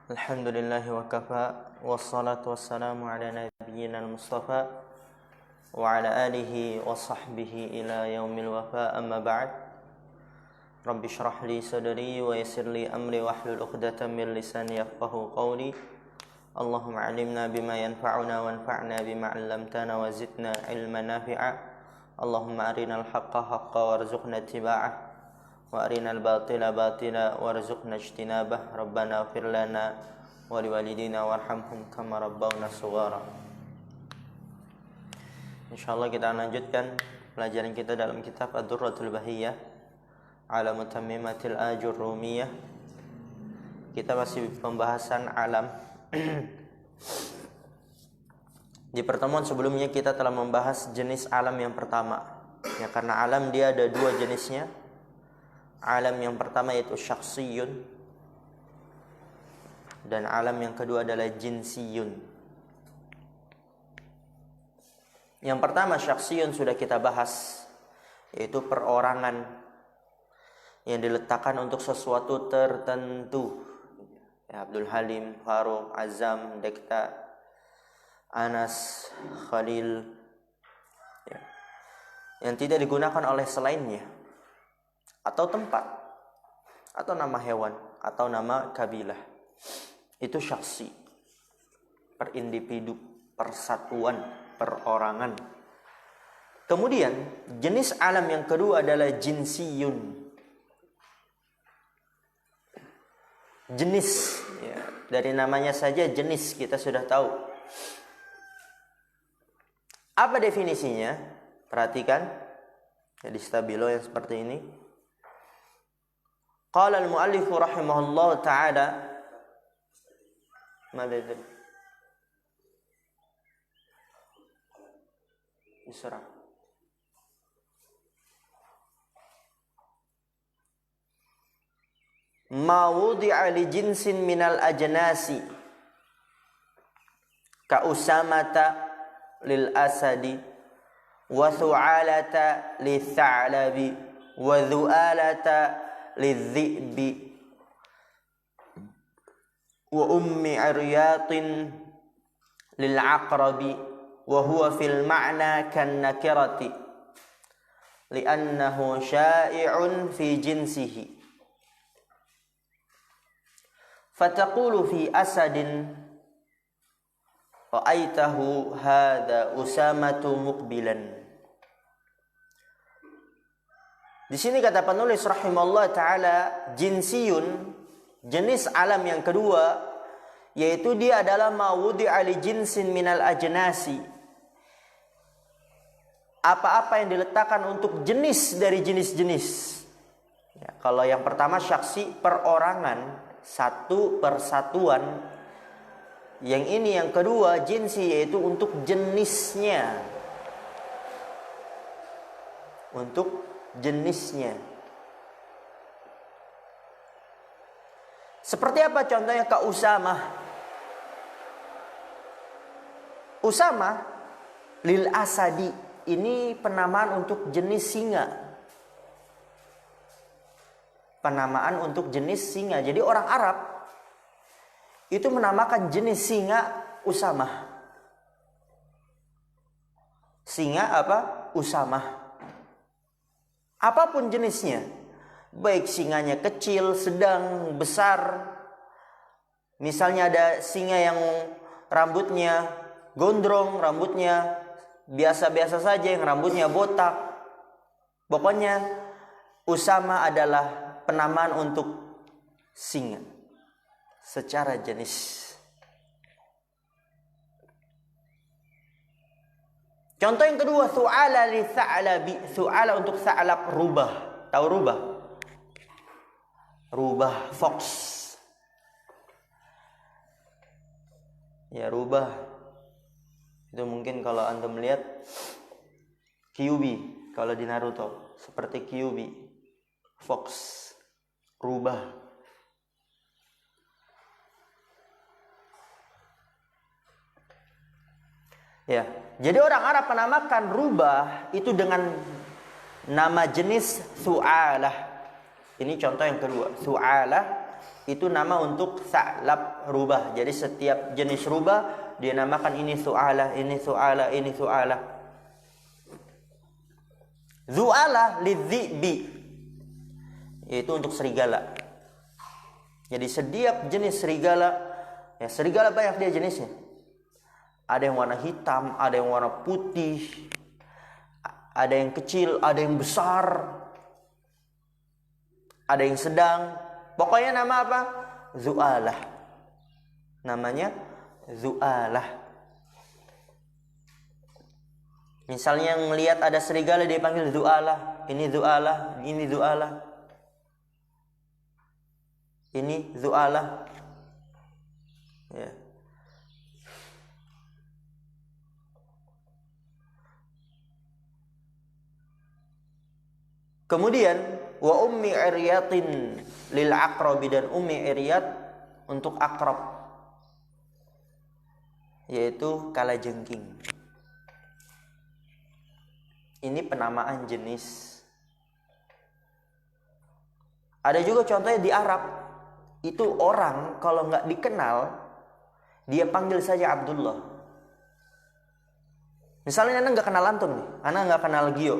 Alhamdulillahi wa kafa, wassalatu wassalamu ala nabiyyina al-mustafa wa ala alihi wa sahbihi ila yaumil wafa, amma ba'd. Rabbi shrah li sadri wa yassir li amri wahlul 'uqdatam min lisani yafqahu qawli. Allahumma 'allimna bima yanfa'una wanfa'na bima 'allamtana wa zidna ilman nafi'a. Allahumma arinal haqqa haqqan warzuqna ittiba'ah wa arinal batila batila warzuqna ijtinabah. Rabbana ighfir lana wa liwalidina warhamhum kama rabbawna shighara. Insyaallah kita lanjutkan pelajaran kita dalam kitab Ad-Durratul Bahiyah ala Mutammimatil Ajurrumiyah. Kita masih pembahasan alam. Di pertemuan sebelumnya kita telah membahas jenis alam yang pertama. Ya, karena alam dia ada dua jenisnya. Alam yang pertama yaitu syakhsiyun, dan alam yang kedua adalah jinsiyun. Yang pertama syakhsiyun sudah kita bahas, yaitu perorangan yang diletakkan untuk sesuatu tertentu. Ya, Abdul Halim, Faruq, Azam, Dekta, Anas, Khalil, ya, yang tidak digunakan oleh selainnya, atau tempat, atau nama hewan, atau nama kabilah. Itu syakhsi, per individu, persatuan, perorangan. Kemudian jenis alam yang kedua adalah jinsiyun. Jenis, ya, dari namanya saja jenis kita sudah tahu. Apa definisinya? Perhatikan, jadi stabilo yang seperti ini. Qala al-muallif rahimahullah ta'ala, madad isra ma wudi'a li jinsin minal ajnasi ka usamata lil asadi wa thu'alata li tha'labi wa dhu'alata lidhi'bi wa ummi aryatin lil'aqrabi wa huwa fil ma'na kan nakirati li'annahu sya'i'un fi jinsihi fataqulu fi asadin ra'aitahu hadha usamatu muqbilan. Di sini kata penulis rahimahullah ta'ala, jinsiyun, jenis alam yang kedua, yaitu dia adalah mawudi'a li jinsin minal ajnasi. Apa-apa yang diletakkan untuk jenis dari jenis-jenis. Ya, kalau yang pertama syakhsi, perorangan, satu persatuan. Yang ini yang kedua jinsi, yaitu untuk jenisnya. Untuk jenisnya. Seperti apa contohnya? Ka Usamah. Usamah lil asadi, ini penamaan untuk jenis singa. Penamaan untuk jenis singa. Jadi orang Arab itu menamakan jenis singa Usamah. Singa apa? Usamah. Apapun jenisnya, baik singanya kecil, sedang, besar. Misalnya ada singa yang rambutnya gondrong, rambutnya biasa-biasa saja, yang rambutnya botak. Pokoknya Usama adalah penamaan untuk singa secara jenis. Contoh yang kedua, thu'ala li tha'labi. Thu'ala untuk tha'lab, rubah. Tahu rubah? Rubah fox. Ya, rubah. Itu mungkin kalau Anda melihat Kyuubi kalau di Naruto, seperti Kyuubi. Fox, rubah. Ya, jadi orang Arab menamakan rubah itu dengan nama jenis thu'alah. Ini contoh yang kedua, thu'alah itu nama untuk sa'lab rubah. Jadi setiap jenis rubah dia namakan ini su'alah, ini su'alah, ini su'alah. Zu'alah lidhi'bi, yaitu untuk serigala. Jadi setiap jenis serigala, ya serigala banyak dia jenisnya. Ada yang warna hitam, ada yang warna putih, ada yang kecil, ada yang besar, ada yang sedang. Pokoknya nama apa? Zu'alah. Namanya Zu'alah. Misalnya yang melihat ada serigala dia panggil Zu'alah. Ini Zu'alah, ini Zu'alah. Ini Zu'alah. Ya. Kemudian wa ummi iryatin lil aqrabi, dan ummi iryat untuk akrab, yaitu kalajengking. Ini penamaan jenis. Ada juga contohnya di Arab, itu orang kalau nggak dikenal dia panggil saja Abdullah. Misalnya Anda nggak kenal antum nih, Anda nggak kenal Gio,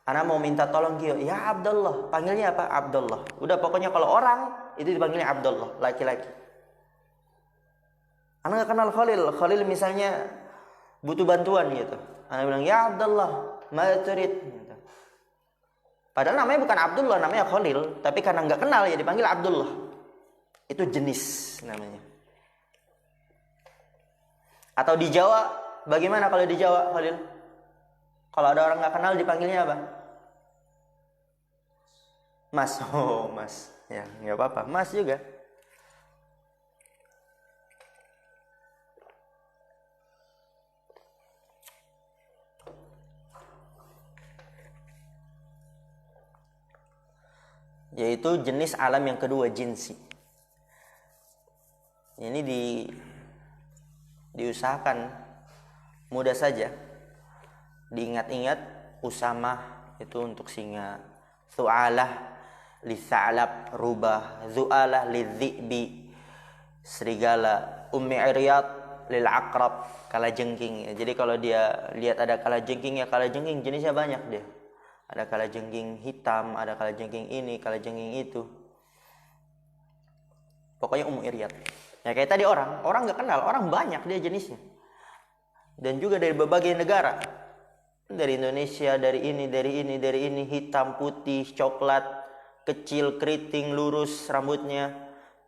Anda mau minta tolong Gio, ya Abdullah, panggilnya apa? Abdullah. Udah, pokoknya kalau orang itu dipanggilnya Abdullah, laki-laki. Anda nggak kenal Khalil, Khalil misalnya butuh bantuan gitu, Anda bilang ya Abdullah, ma turid gitu. Padahal namanya bukan Abdullah, namanya Khalil, tapi karena nggak kenal ya dipanggil Abdullah. Itu jenis namanya. Atau di Jawa, bagaimana kalau di Jawa Khalil? Kalau ada orang nggak kenal dipanggilnya apa? Mas. Oh, Mas. Ya, nggak apa-apa. Mas juga. Yaitu jenis alam yang kedua, jinsi. Ini diusahakan mudah saja. Diingat-ingat, Usamah itu untuk singa, Su'alah lisa'lab rubah, Zu'alah lidhi'bi serigala, Ummi iryat lil aqrab kalajengking. Jadi kalau dia lihat ada kalajengking, ya kalajengking jenisnya banyak dia. Ada kalajengking hitam, ada kalajengking ini, kalajengking itu. Pokoknya Ummu iryat. Ya kayak tadi orang nggak kenal, orang banyak dia jenisnya. Dan juga dari berbagai negara. Dari Indonesia, dari ini, hitam, putih, coklat, kecil, keriting, lurus rambutnya,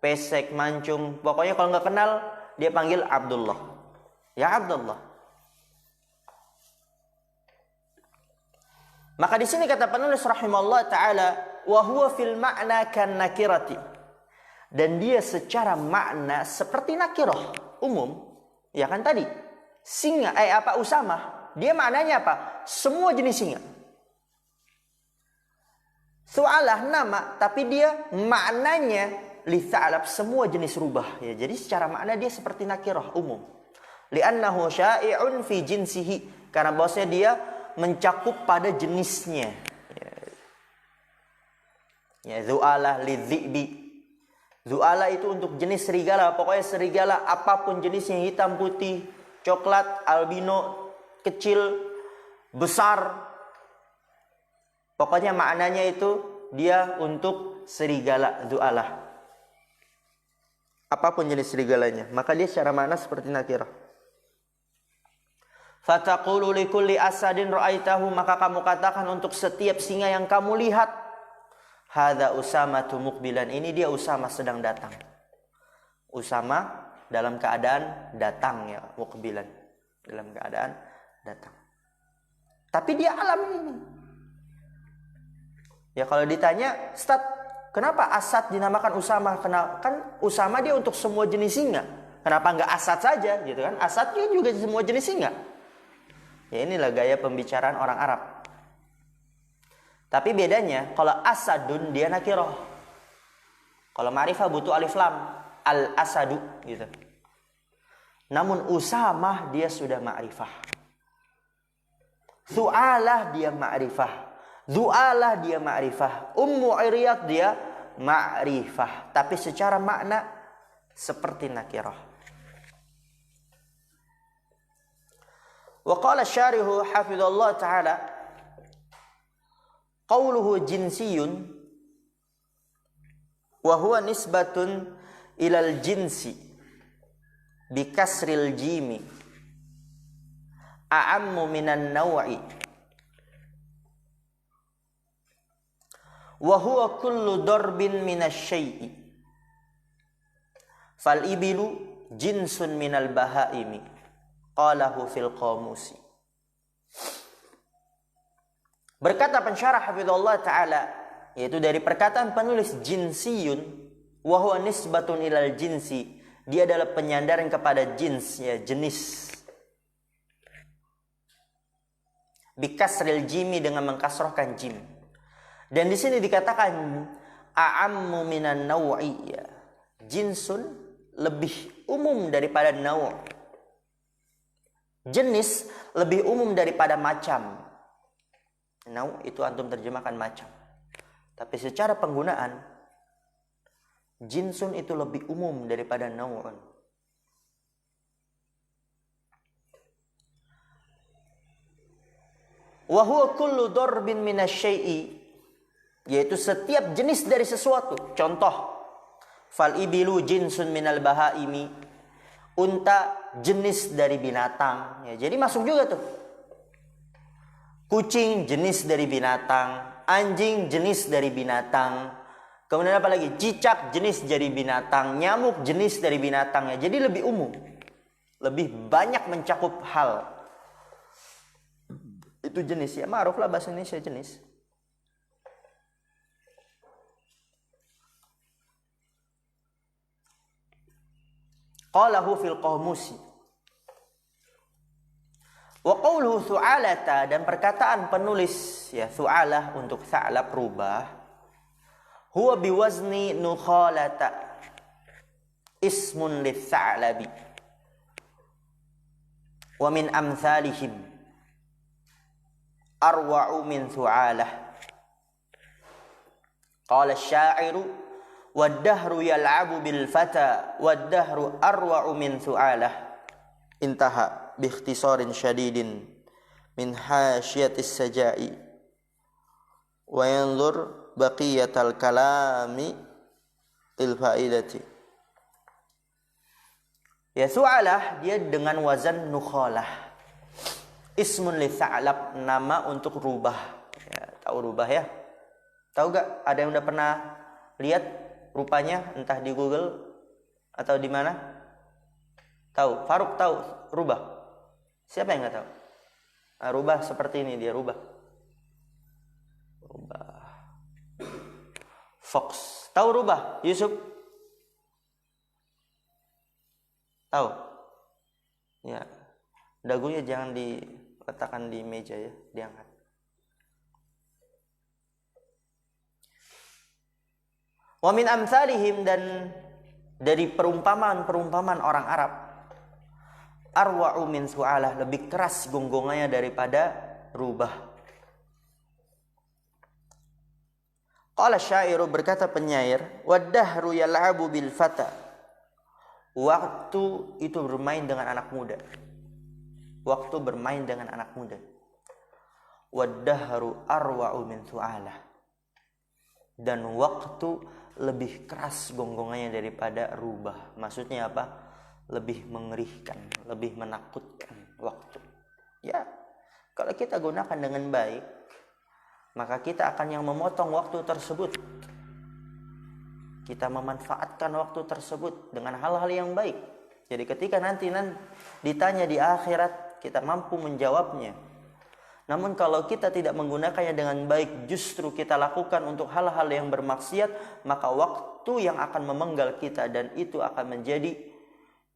pesek, mancung. Pokoknya kalau nggak kenal, dia panggil Abdullah. Ya Abdullah. Maka di sini kata penulis rahimahullah ta'ala, wa huwa fil ma'na kan nakirati. Dan dia secara makna seperti nakirah, umum. Ya kan tadi, singa, Usamah. Dia maknanya apa? Semua jenis singa. Su'alah nama, tapi dia maknanya lisa'lab, semua jenis rubah. Ya, jadi secara makna dia seperti nakirah umum. Li'annahu sya'i'un fi jinsihi, karena bahwasanya dia mencakup pada jenisnya. Ya, Zu'alah lidhi'bi. Zu'alah itu untuk jenis serigala. Pokoknya serigala apapun jenisnya, hitam, putih, coklat, albino, kecil, besar. Pokoknya maknanya itu dia untuk serigala, Zu'alah. Apapun jenis serigalanya, maka dia secara makna seperti nakirah. Fataqulu likulli asadin ra'aitahu, maka kamu katakan untuk setiap singa yang kamu lihat, hadza Usamatu muqbilan, ini dia Usamah sedang datang. Usamah dalam keadaan datang, ya, muqbilan, dalam keadaan datang. Tapi dia alami ini. Ya kalau ditanya, Ustaz, kenapa Asad dinamakan Usamah? Kan Usamah dia untuk semua jenis singa. Kenapa enggak Asad saja gitu kan? Asad juga semua jenis singa. Ya inilah gaya pembicaraan orang Arab. Tapi bedanya, kalau Asadun dia nakirah. Kalau ma'rifah butuh alif lam, al-asadu gitu. Namun Usamah dia sudah ma'rifah. Su'alah dia ma'rifah, Zu'alah dia ma'rifah, Ummu iryat dia ma'rifah, tapi secara makna seperti nakirah. Wa qala syarihu hafizallahu ta'ala, qawluhu jinsiyun wa huwa nisbatun ilal jinsi bi kasril jimi a'ammu minan naw'i wa huwa kullu darbin minasyai'i fal ibilu jinsun minal bahaimi qalahu fil qamusi. Berkata pensyarah hafizallahu ta'ala, yaitu dari perkataan penulis jinsiyun wa huwa nisbatun ilal jinsi, dia adalah penyandaran kepada jins, ya, jenis. Bikasril jimi, dengan mengkasrohkan jim. Dan di sini dikatakan a'ammu minan naw'i, ya. Jinsun lebih umum daripada naw'. Jenis lebih umum daripada macam. Naw' itu antum terjemahkan macam. Tapi secara penggunaan jinsun itu lebih umum daripada naw'un. Wa huwa kullu darbin minasyai'i, yaitu setiap jenis dari sesuatu. Contoh, fal ibilu jinsun minal bahaimi, unta jenis dari binatang, ya, jadi masuk juga tuh. Kucing jenis dari binatang, anjing jenis dari binatang, kemudian apa lagi? Cicak jenis dari binatang, nyamuk jenis dari binatang, ya. Jadi lebih umum, lebih banyak mencakup hal. Itu jenis, ya, ma'ruf lah bahasa Indonesia jenis. Qalahu fil qamusi. Wa qawluhu thu'alata, dan perkataan penulis, ya, thu'alah untuk tha'lab, rubah, huwa biwazni nukhalata, ismun litha'labi, wa min amthalihim arwa'u min thu'alah. Qala asy-sya'iru wad-dahru yal'abu bil fata wad-dahru arwa'u min thu'alah. Intaha bi ikhtisarin syadidin min hasyiatis sajai wa yanzur baqiyatal kalami lil faidati. Ya, thu'alah dia dengan wazan nukhalah. Ismun li tha'lab, nama untuk rubah. Ya, tahu rubah, ya? Tahu gak? Ada yang udah pernah lihat rupanya, entah di Google atau di mana? Tahu? Faruk tahu rubah? Siapa yang nggak tahu? Nah, rubah seperti ini, dia rubah. Rubah. Fox. Tahu rubah? Yusuf? Tahu? Ya. Dagunya jangan diletakkan di meja, ya, diangkat. Wa min amsalihim, dan dari perumpamaan orang Arab, arwa'u min su'alah, lebih keras gonggongannya daripada rubah. Qala syairu, berkata penyair, wad-dahru yal'abu bil fata, waktu itu bermain dengan anak muda. Waktu bermain dengan anak muda. Wad-dahru arwa'u min su'alah, dan waktu lebih keras gonggongannya daripada rubah. Maksudnya apa? Lebih mengerikan, lebih menakutkan waktu. Ya, kalau kita gunakan dengan baik, maka kita akan yang memotong waktu tersebut. Kita memanfaatkan waktu tersebut dengan hal-hal yang baik. Jadi ketika nanti ditanya di akhirat, kita mampu menjawabnya. Namun kalau kita tidak menggunakannya dengan baik, justru kita lakukan untuk hal-hal yang bermaksiat, maka waktu yang akan memenggal kita, dan itu akan menjadi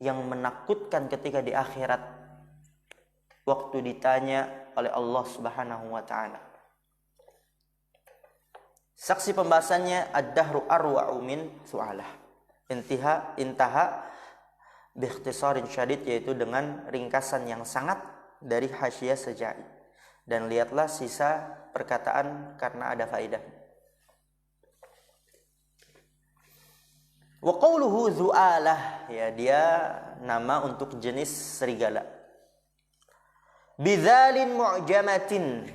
yang menakutkan ketika di akhirat, waktu ditanya oleh Allah Subhanahu wa ta'ala. Saksi pembahasannya ad-dahru arwa'u min su'alah. Intaha bi ikhtisarin syadid, yaitu dengan ringkasan yang sangat dari hasyiah sajai. Dan lihatlah sisa perkataan karena ada faedah. Wa qawluhu zu'alah, ya, dia nama untuk jenis serigala. Bidzalin mu'jamatin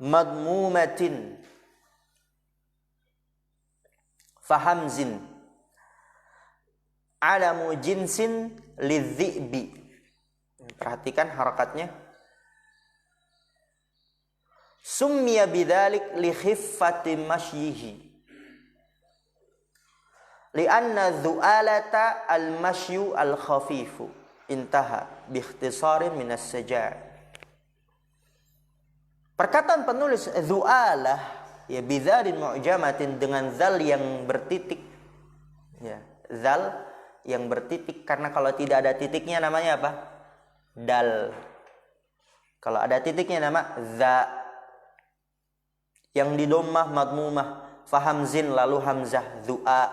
madmumatin fahamzin alamu jinsin lidhi'bi. Perhatikan harakatnya. Summiya bidzalik li khiffati masyihi li'anna dhu'alata al-mashyu al-khafifu intaha biikhtisarin minas saja'. Perkataan penulis dhu'alah, ya, bidzalin mu'jamatin, dengan zal yang bertitik, ya, zal yang bertitik, karena kalau tidak ada titiknya namanya apa? Dal. Kalau ada titiknya nama za. Yang di dhammah madmumah, fahamzin lalu hamzah, dhu'a.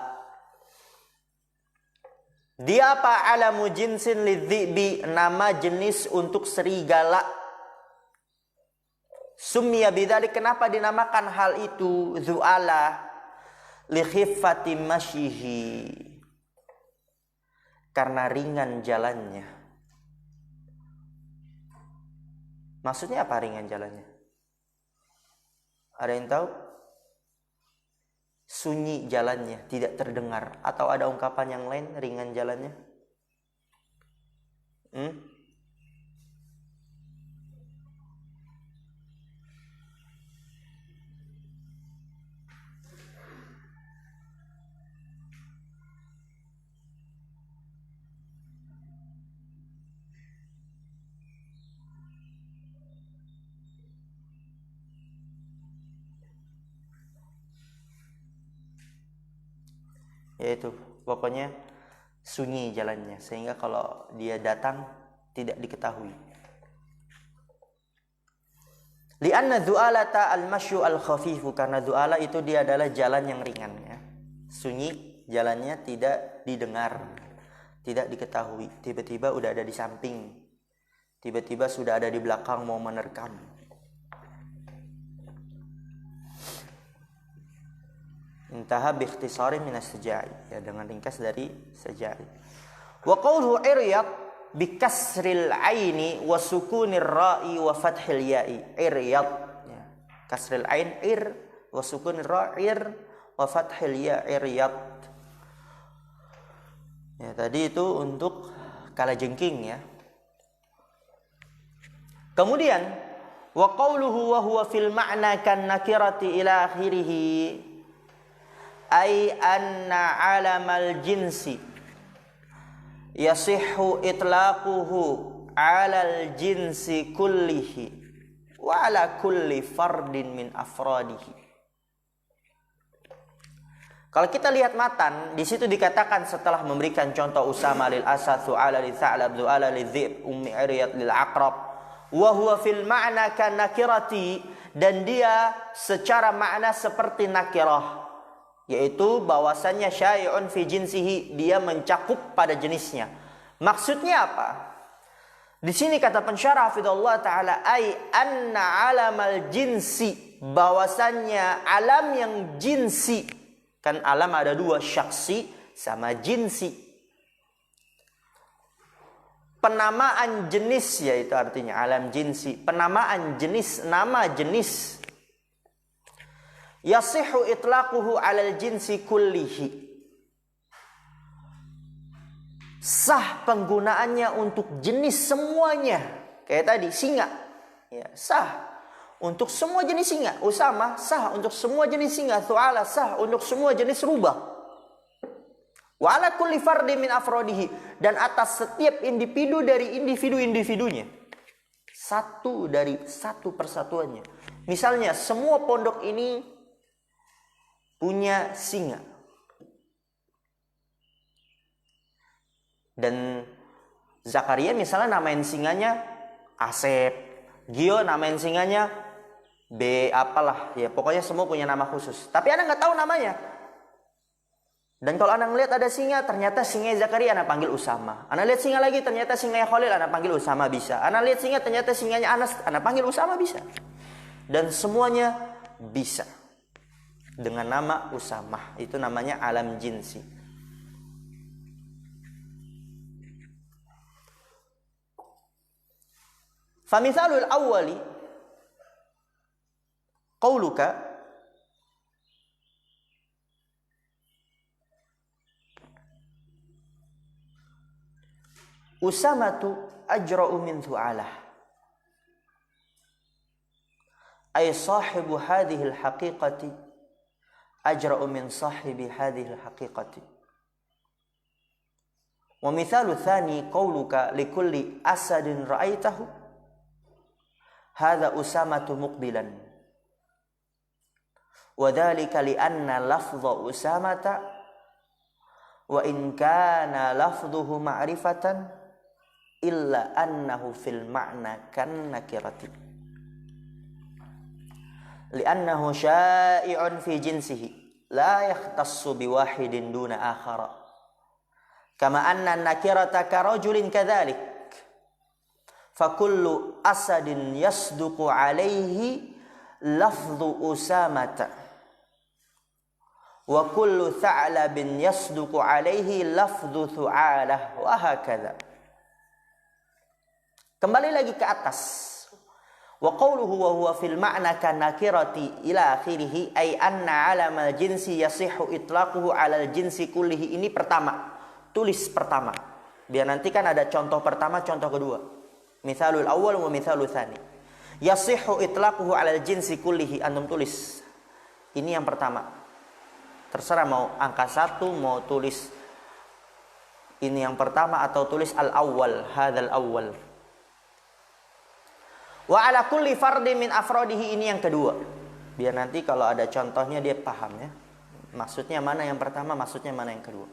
Dia apa? Alamu jinsin lidhi'bi, nama jenis untuk serigala. Summiya bidzalik, kenapa dinamakan hal itu zu'ala? Li khiffati masyihi, karena ringan jalannya. Maksudnya apa ringan jalannya? Ada yang tahu? Sunyi jalannya, tidak terdengar. Atau ada ungkapan yang lain ringan jalannya? Yaitu pokoknya sunyi jalannya, sehingga kalau dia datang tidak diketahui. Lianna dhu'alata al-mashyu al-khafifu, karena dhu'ala itu dia adalah jalan yang ringan, ya. Sunyi jalannya, tidak didengar, tidak diketahui. Tiba-tiba udah ada di samping, tiba-tiba sudah ada di belakang mau menerkam. Intaha biikhtisarin minas saja'i, ya, dengan ringkas dari saja'i. Wa qawluhu iryad bikasril aini wa sukunir ra'i wa fathil ya'i. Iryad, ya. Kasril ain ir wa sukunir ra'ir wa fathil ya, iryad. Ya, tadi itu untuk kalajengking, ya. Kemudian wa qawluhu wa huwa fil ma'na kan nakirati ila akhirih, ay anna alamal jinsi yasihhu itlaquhu alal jinsi kullihi wa ala kulli fardin min afradihi. Kalau kita lihat matan, di situ dikatakan setelah memberikan contoh Usama lil asad, su'ala lil tha'lab, du'ala lil dhib, ummi iryad lil aqrab, wa huwa fil ma'na kan nakirati, dan dia secara makna seperti nakirah, yaitu bahwasannya syai'un fi jinsihi, dia mencakup pada jenisnya. Maksudnya apa? Di sini kata pensyarah hafizallahu taala, ai anna alamal jinsi, bahwasannya alam yang jinsi. Kan alam ada dua, syaksi sama jinsi. Penamaan jenis, yaitu artinya alam jinsi, penamaan jenis, nama jenis. Yasihu itlaquhu alal jinsi kullihi, sah penggunaannya untuk jenis semuanya. Kayak tadi singa, ya, sah untuk semua jenis singa. Usama sah untuk semua jenis singa. Thu'ala sah untuk semua jenis rubah. Wa ala kulli fardi min afrodihi, dan atas setiap individu dari individu-individunya, satu dari satu persatuannya. Misalnya semua pondok ini punya singa, dan Zakaria misalnya namain singanya Asep, Gio namain singanya B apalah, ya pokoknya semua punya nama khusus, tapi Anda nggak tahu namanya. Dan kalau Anda ngelihat ada singa, ternyata singanya Zakaria, Anda panggil Usama. Anda lihat singa lagi, ternyata singanya Khalil, Anda panggil Usama, bisa. Anda lihat singa, ternyata singanya Anas, Anda panggil Usama, bisa. Dan semuanya bisa dengan nama Usamah. Itu namanya alam jinsi. Famithalul awwali qauluka Usamatu ajra'u min Thu'alah. Ay sahibu hadhihi al-haqiqati ajra'u min sahibi hadhihi al-haqiqati. Wa mithalu thani qauluka likulli asadin ra'aitahu hadha Usamatu muqbilan. Wa dhalika li'anna lafdha Usamata wa in kana lafdhuhu ma'rifatan illa annahu fil ma'na kan nakirati li'annahu sya'i'un fi jinsihi la yakhtassu biwahidin duna akhara kama anna nakirata ka rajulin kadhalik fa kullu asadin yasduqu alayhi lafdhu Usamata wa kullu tha'labin yasduqu alayhi lafdhu Thu'alah wa hakadha. Kembali lagi ke atas. Wa qawluhu wa huwa fil ma'na kan nakirati ila akhirih ay anna 'alamal jinsi yasihhu itlaquhu 'alal jinsi kullihi. Ini pertama. Tulis pertama. Biar nanti kan ada contoh pertama, contoh kedua. Mithalul awwal wa mithalul tsani. Yasihhu itlaquhu 'alal jinsi kullihi. Antum tulis. Ini yang pertama. Terserah mau angka 1, mau tulis ini yang pertama atau tulis al-awwal, hadzal awwal. Wa ala kulli fardin min afrodihi, ini yang kedua. Biar nanti kalau ada contohnya dia paham ya. Maksudnya mana yang pertama, maksudnya mana yang kedua.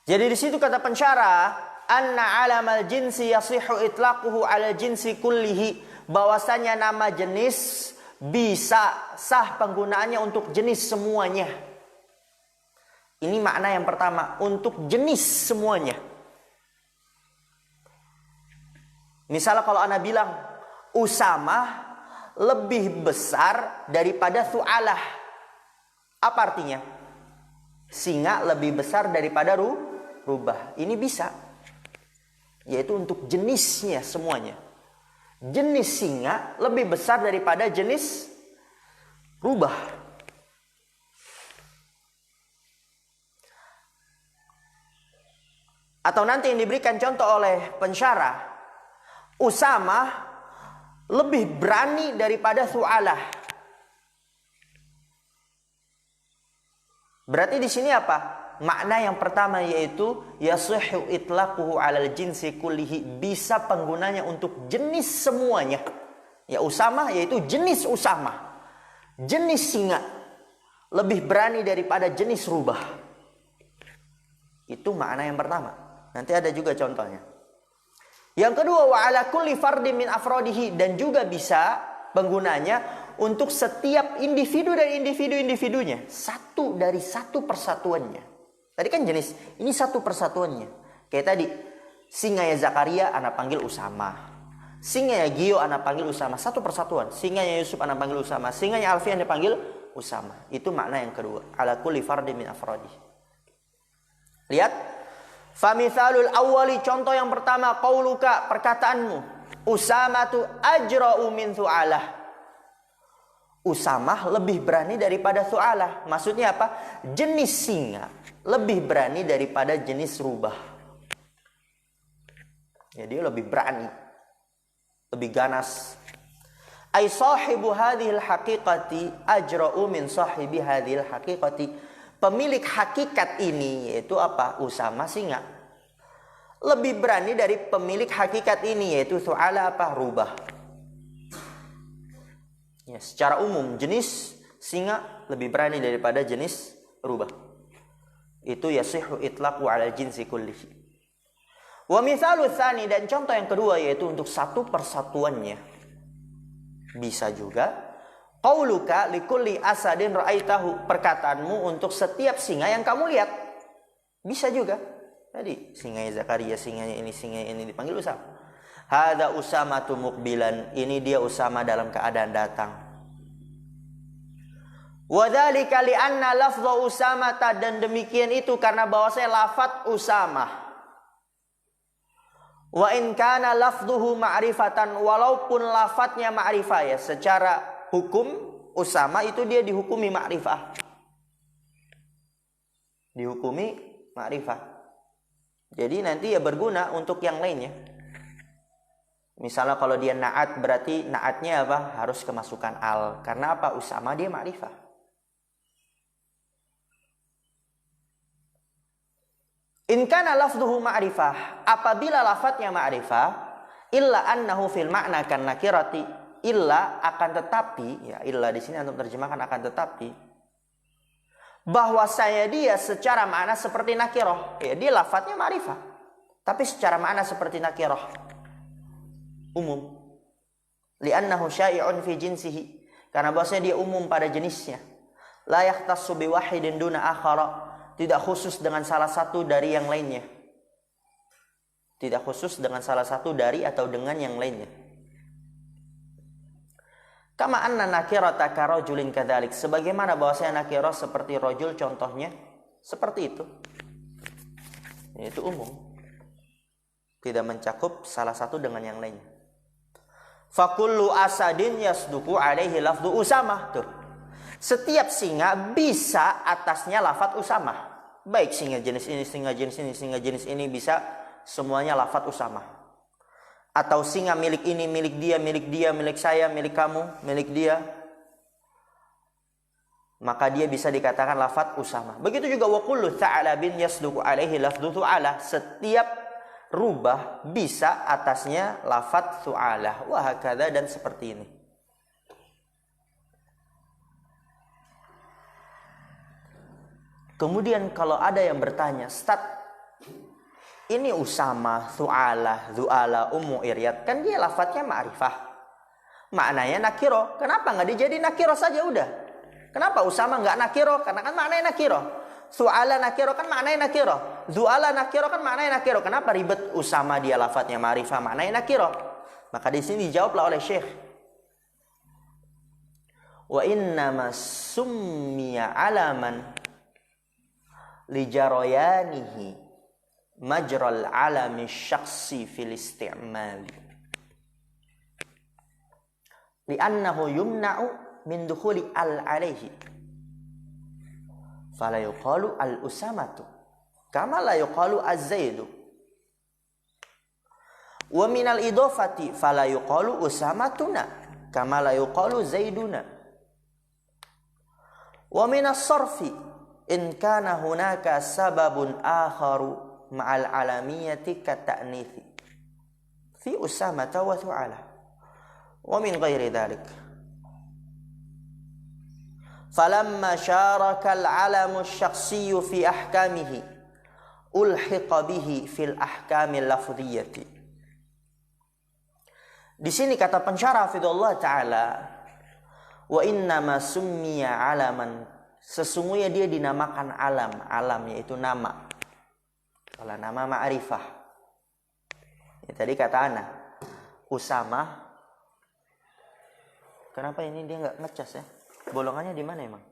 Jadi di situ kata pensyarah, anna alamal jinsi yasihu itlaquhu ala jinsi kullihi, bahwasanya nama jenis bisa sah penggunaannya untuk jenis semuanya. Ini makna yang pertama, untuk jenis semuanya. Misalnya kalau ana bilang Usamah lebih besar daripada Thu'alah. Apa artinya? Singa lebih besar daripada rubah. Ini bisa. Yaitu untuk jenisnya semuanya. Jenis singa lebih besar daripada jenis rubah. Atau nanti yang diberikan contoh oleh pensyarah, Usamah lebih berani daripada Thu'alah. Berarti di sini apa? Makna yang pertama yaitu yasihhu itlaquhu 'alal jinsi kullihi, bisa penggunanya untuk jenis semuanya. Ya Usamah yaitu jenis Usamah. Jenis singa lebih berani daripada jenis rubah. Itu makna yang pertama. Nanti ada juga contohnya. Yang kedua, wa ala kulli fardin min afrodihi, dan juga bisa penggunanya untuk setiap individu dari individu-individunya. Satu dari satu persatuannya. Tadi kan jenis, ini satu persatuannya. Kayak tadi, singanya Zakaria anak panggil Usamah. Singanya Gio anak panggil Usamah, satu persatuan. Singanya Yusuf anak panggil Usamah. Singanya Alfian dipanggil Usamah. Itu makna yang kedua. Ala kulli fardin min afrodihi. Lihat. Famithalul awwali, contoh yang pertama, qauluka, perkataanmu, Usamatu ajra'u min Thu'alah. Usamah lebih berani daripada Thu'alah. Maksudnya apa? Jenis singa lebih berani daripada jenis rubah. Jadi lebih berani, lebih ganas. Ai sahibu hadhil haqiqati ajra'u min sahibi hadhil haqiqati. Pemilik hakikat ini yaitu apa? Usamah singa. Lebih berani dari pemilik hakikat ini yaitu Thu'alah apa? Rubah. Ya, secara umum jenis singa lebih berani daripada jenis rubah. Itu yasihhu itlaqu 'ala jinsi kullihi. Wa mithalu tsani, dan contoh yang kedua yaitu untuk satu persatuannya. Bisa juga qauluka likulli asadin ra'aitahu, perkataanmu untuk setiap singa yang kamu lihat. Bisa juga. Tadi singanya Zakaria, singanya ini dipanggil Usamah. Hadza Usamatu muqbilan, ini dia Usamah dalam keadaan datang. Wa dzalika li anna lafdha Usamah, dan demikian itu karena bahwasanya lafaz Usamah Wa in kana lafdhuhu ma'rifatan, walaupun lafadznya ma'rifah ya, secara hukum Usama itu dia dihukumi ma'rifah. Dihukumi ma'rifah. Jadi nanti ya berguna untuk yang lainnya. Misalnya kalau dia na'at, berarti na'atnya apa? Harus kemasukan al. Karena apa? Usama dia ma'rifah. In kana lafdhuhu ma'rifah, apabila lafadznya ma'rifah, illa annahu fil ma'na kan nakirati, illa akan tetapi, ya illa di sini antum terjemahkan akan tetapi, bahwasanya dia secara makna seperti nakirah. Ya, dia lafadznya ma'rifah, tapi secara makna seperti nakirah. Umum. Li'annahu syai'un fi jinsihi, karena bahwasanya dia umum pada jenisnya. La yahtassu bi wahidin duna akhara, tidak khusus dengan salah satu dari yang lainnya. Tidak khusus dengan salah satu dari atau dengan yang lainnya. Kama anna nakirata ka rajulin kadzalik, sebagaimana bahwasanya nakirah seperti rajul contohnya seperti itu. Itu umum. Tidak mencakup salah satu dengan yang lainnya. Fa kullu asadin yasduqu alaihi lafdhu Usamah. Tuh. Setiap singa bisa atasnya lafadz Usamah. Baik singa jenis ini, singa jenis ini, singa jenis ini bisa semuanya lafadz Usamah. Atau singa milik ini, milik dia, milik saya, milik kamu, milik dia. Maka dia bisa dikatakan lafadz Usamah. Begitu juga wa kullu tha'labin yasduqu alaihi lafdhu thu'alah. Setiap rubah bisa atasnya lafadz thu'alah. Wa hakadha, dan seperti ini. Kemudian kalau ada yang bertanya, Ustaz, ini Usama, Thu'alah, Dhu'ala, Ummu Iryad, kan dia lafadznya ma'rifah. Maknanya nakiro. Kenapa nggak dijadi nakiro saja udah? Kenapa Usama nggak nakiro? Karena kan maknanya nakiro. Thu'ala nakiro kan maknanya nakiro. Dhu'ala nakiro kan maknanya nakiro. Kenapa ribet Usama dia lafadznya ma'rifah, maknanya nakiro? Maka di sini dijawablah oleh Syekh. Wa innama summiya alaman lijarayanihi majral alami syakhsi fil isti'mal li'annahu yumna'u min dukhuli al alaihi fala yuqalu al usamatu kama la yuqalu az-zaidu wa min al idofati fala yuqalu usamatuna kama la yuqalu zaiduna wa min as-sarfi in kana hunaka sababun akharu ma'al alamiyati kata'nithi fi Usamata wa Thu'ala wa min ghairi dhalik falamma syaraka al-alamu asy-syakhsiyyu fi ahkamihi ulhiqa bihi fil ahkamil lafdhiyyati. Di sini kata pensyarah hafizallahu taala, wa innama summiya alaman, sesungguhnya dia dinamakan alam. Alam yaitu nama. Kalau nama ma'rifah. Ya, tadi kata ana Usama. Kenapa ini dia nggak ngecas ya? Bolongannya di mana emang?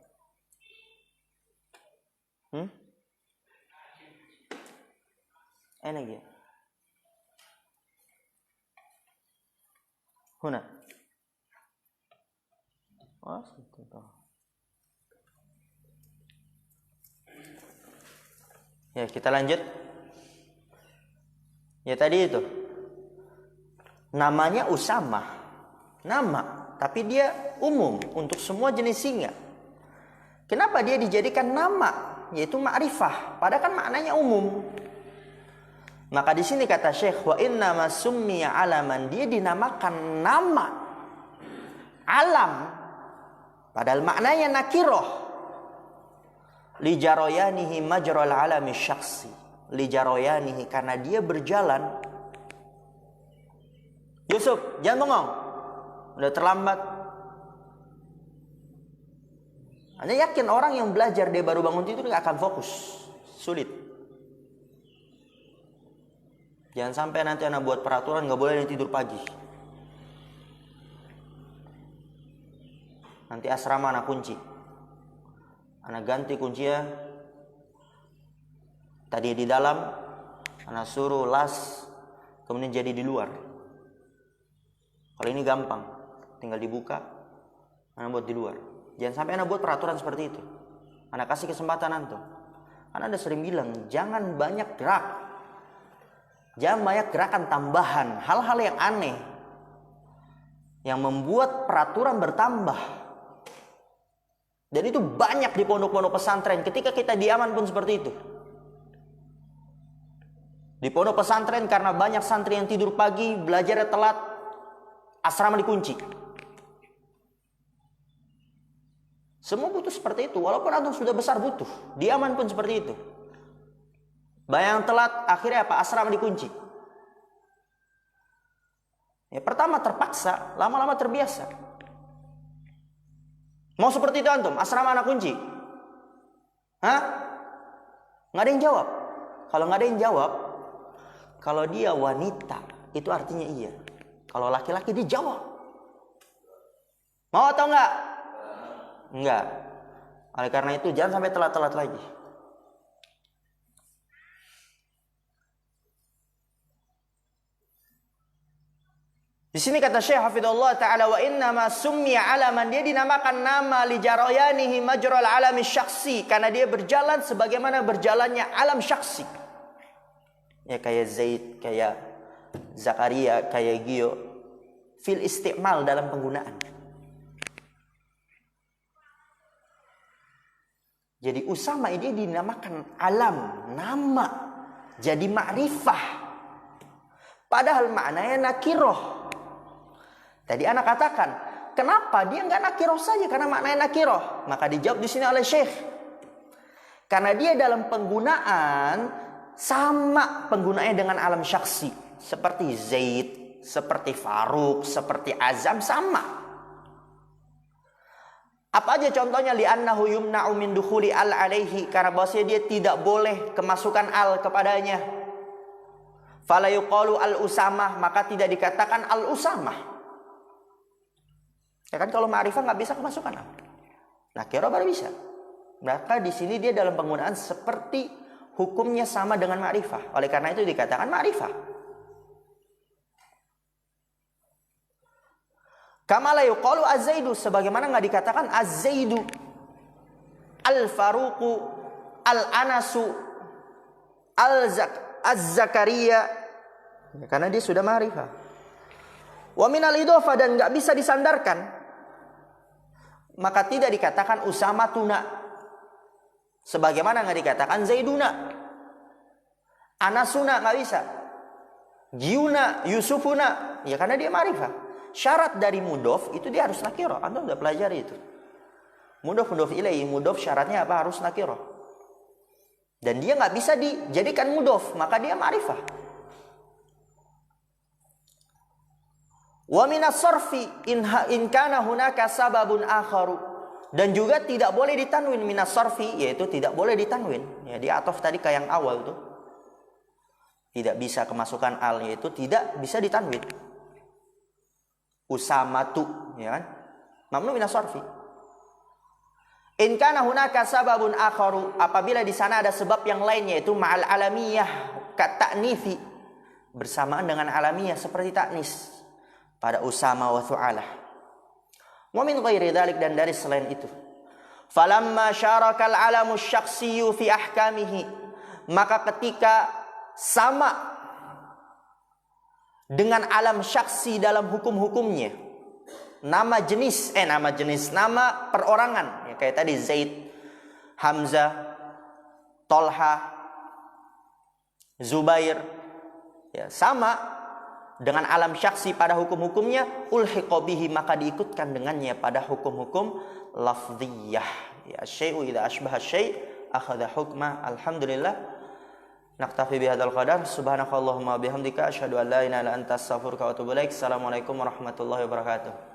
Enak ya? Huna. Oh, gitu. Ya, kita lanjut. Ya tadi itu. Namanya Usama. Nama, tapi dia umum untuk semua jenis singa. Kenapa dia dijadikan nama? Yaitu ma'rifah. Padahal kan maknanya umum. Maka di sini kata Syekh, wa inna ma summiya alaman, dia dinamakan nama. Alam. Padahal maknanya nakiroh. Lijaroyanihi majral alami syakhsi. Lijaroyanihi, karena dia berjalan. Yusuf, jangan bengong. Udah terlambat. Anda yakin orang yang belajar dia baru bangun tidur gak akan fokus. Sulit. Jangan sampai nanti anak buat peraturan gak boleh tidur pagi. Nanti asrama anak kunci. Anak ganti kuncinya. Tadi di dalam, anak suruh las kemudian jadi di luar. Kalau ini gampang, tinggal dibuka, anak buat di luar. Jangan sampai anak buat peraturan seperti itu. Anak kasih kesempatan antum. Karena Anda sering bilang, jangan banyak gerak. Jangan banyak gerakan tambahan, hal-hal yang aneh yang membuat peraturan bertambah. Dan itu banyak di pondok-pondok pesantren. Ketika kita di Yaman pun seperti itu. Di pondok pesantren karena banyak santri yang tidur pagi, belajarnya telat, asrama dikunci. Semua butuh seperti itu. Walaupun antum sudah besar butuh. Di Yaman pun seperti itu. Banyak yang telat, akhirnya apa? Asrama dikunci. Ya, pertama terpaksa, lama-lama terbiasa. Mau seperti itu antum? Asrama anak kunci? Hah? Nggak ada yang jawab. Kalau nggak ada yang jawab, kalau dia wanita, itu artinya iya. Kalau laki-laki dia jawab. Mau atau enggak? Enggak. Oleh karena itu jangan sampai telat-telat lagi. Di sini kata Syekh Hafidhullah Ta'ala, wa inna ma summiya alaman, dia dinamakan nama li jarayanihi majral alami syakhsi, karena dia berjalan sebagaimana berjalannya alam syakhsi. Ya kayak Zaid, kayak Zakaria, kayak Gio, fil istimal dalam penggunaan. Jadi Usama ini dinamakan alam, nama, jadi ma'rifah. Padahal maknanya nakiroh. Tadi anak katakan, kenapa dia nggak nakiroh saja? Karena maknanya nakiroh. Maka dijawab di sini oleh Syekh. Karena dia dalam penggunaan sama penggunaannya dengan alam syaksi. Seperti Zaid, seperti Faruk, seperti Azam, sama. Apa aja contohnya? Li'annahu yumna'u min dukhuli al alaihi, karena bahwasanya dia tidak boleh kemasukan al kepadanya. Fala yuqalu al usamah, maka tidak dikatakan al usamah. Ya kan kalau ma'rifah nggak bisa kemasukan al. Nakirah baru bisa. Maka di sini dia dalam penggunaan seperti hukumnya sama dengan ma'rifah. Oleh karena itu dikatakan ma'rifah. Kama la yuqalu az-zaidu, sebagaimana nggak dikatakan az-zaidu, al-faruqu, al-anasu, az-zakaria, ya, karena dia sudah ma'rifah. Wa minal idhofah, dan nggak bisa disandarkan, maka tidak dikatakan Usama tuna, sebagaimana nggak dikatakan Zaiduna, Anasuna, nggak bisa, Giuna, Yusufuna, ya karena dia ma'rifah. Syarat dari mudof itu dia harus nakirah. Anda sudah pelajari itu. Mudof ilaihi, mudof syaratnya apa? Harus nakirah. Dan dia nggak bisa dijadikan mudof, maka dia ma'rifah. Wa minas sarfi in kana hunaka sababun akharu, dan juga tidak boleh ditanwin minas sarfi, yaitu tidak boleh ditanwin. Ya, di atof tadi kayak yang awal tuh. Tidak bisa kemasukan al, yaitu tidak bisa ditanwin. Usamatu, ya kan? Mamnu minas sarfi. In kana hunaka sababun akharu, apabila di sana ada sebab yang lain, yaitu ma'al alamiyah ka ta'nifi, bersamaan dengan alamiyah seperti ta'nis pada Usama wa Thu'alah. Wa min ghairi dzalik, dan dari selain itu. Falamma syarakal alamu syakhsiyyu fi ahkamihi, maka ketika sama dengan alam syaksi dalam hukum-hukumnya, nama perorangan, ya, kayak tadi Zaid, Hamzah, Tolha, Zubair, ya, sama dengan alam syaksi pada hukum-hukumnya, ulhiqa bihi, maka diikutkan dengannya pada hukum-hukum lafdhiyah. Ya, syai'u idza asbaha syai' akhadha hukma. Alhamdulillah. Naktafi bihadzal qadar. Subhanakallahumma bihamdika asyhadu an la ilaha illa anta astaghfiruka wa atubu ilaik. Assalamualaikum warahmatullahi wabarakatuh.